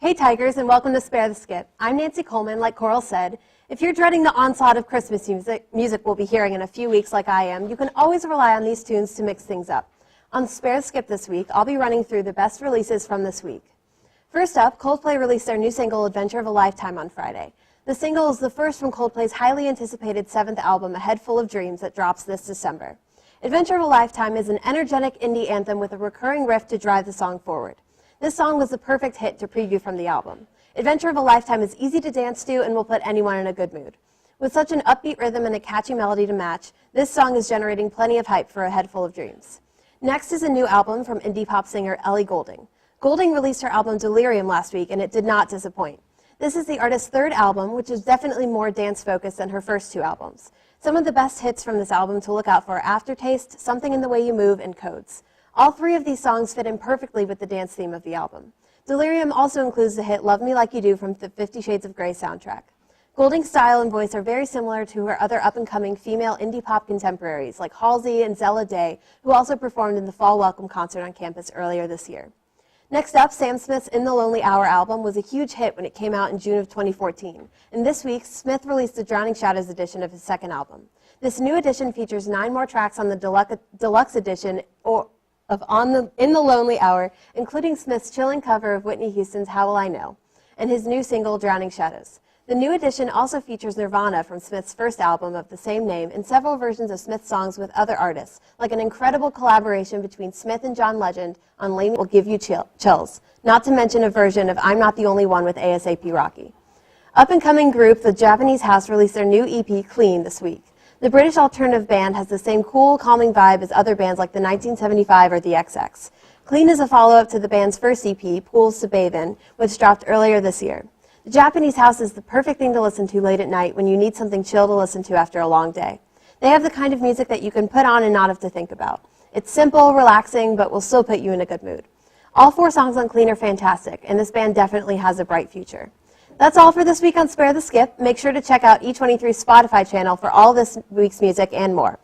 Hey Tigers, and welcome to Spare the Skip. I'm Nancy Coleman, like Coral said. If you're dreading the onslaught of Christmas music we'll be hearing in a few weeks like I am, you can always rely on these tunes to mix things up. On Spare the Skip this week, I'll be running through the best releases from this week. First up, Coldplay released their new single, Adventure of a Lifetime, on Friday. The single is the first from Coldplay's highly anticipated 7th album, A Head Full of Dreams, that drops this December. Adventure of a Lifetime is an energetic indie anthem with a recurring riff to drive the song forward. This song was the perfect hit to preview from the album. Adventure of a Lifetime is easy to dance to and will put anyone in a good mood. With such an upbeat rhythm and a catchy melody to match, this song is generating plenty of hype for A Head Full of Dreams. Next is a new album from indie pop singer Ellie Goulding. Goulding released her album Delirium last week, and it did not disappoint. This is the artist's third album, which is definitely more dance-focused than her first two albums. Some of the best hits from this album to look out for are Aftertaste, Something in the Way You Move, and Codes. All three of these songs fit in perfectly with the dance theme of the album. Delirium also includes the hit Love Me Like You Do from the 50 Shades of Grey soundtrack. Goulding's style and voice are very similar to her other up-and-coming female indie pop contemporaries like Halsey and Zella Day, who also performed in the Fall Welcome concert on campus earlier this year. Next up, Sam Smith's In the Lonely Hour album was a huge hit when it came out in June of 2014. And this week, Smith released the Drowning Shadows edition of his second album. This new edition features 9 more tracks on the deluxe edition In the Lonely Hour, including Smith's chilling cover of Whitney Houston's How Will I Know, and his new single, Drowning Shadows. The new edition also features Nirvana from Smith's first album of the same name and several versions of Smith's songs with other artists, like an incredible collaboration between Smith and John Legend on Lay Me Will Give You Chills, not to mention a version of I'm Not the Only One with ASAP Rocky. Up-and-coming group The Japanese House released their new EP, Clean, this week. The British alternative band has the same cool, calming vibe as other bands like the 1975 or the XX. Clean is a follow-up to the band's first EP, Pools to Bathe In, which dropped earlier this year. The Japanese House is the perfect thing to listen to late at night when you need something chill to listen to after a long day. They have the kind of music that you can put on and not have to think about. It's simple, relaxing, but will still put you in a good mood. All 4 songs on Clean are fantastic, and this band definitely has a bright future. That's all for this week on Spare the Skip. Make sure to check out E23's Spotify channel for all this week's music and more.